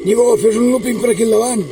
Nico, fes un looping per aquí al davant.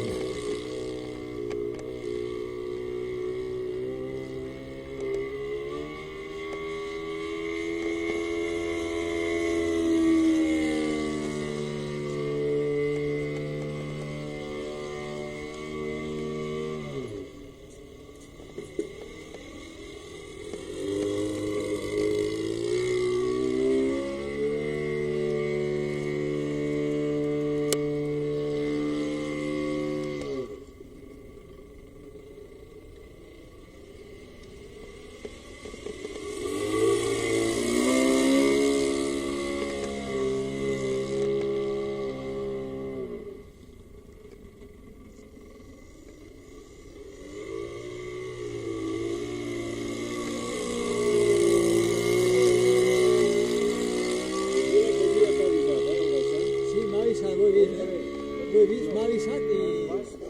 M'ha avisat i...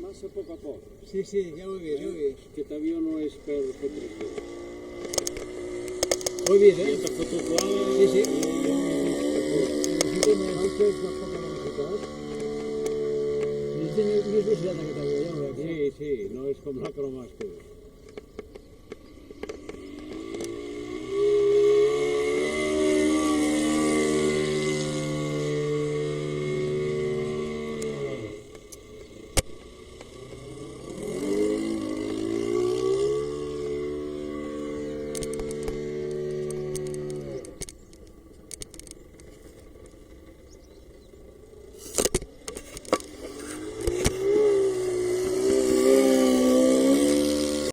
Massa a poc a poc. Sí, ja ho he vist, Aquest avió no és per fer tres. Ho he vist, Ja t'ha fotut l'ala. Sí. Necessita més poca velocitat. Necessita més velocitat aquest avió, ja ho veig. Sí, no és com la Cromàster.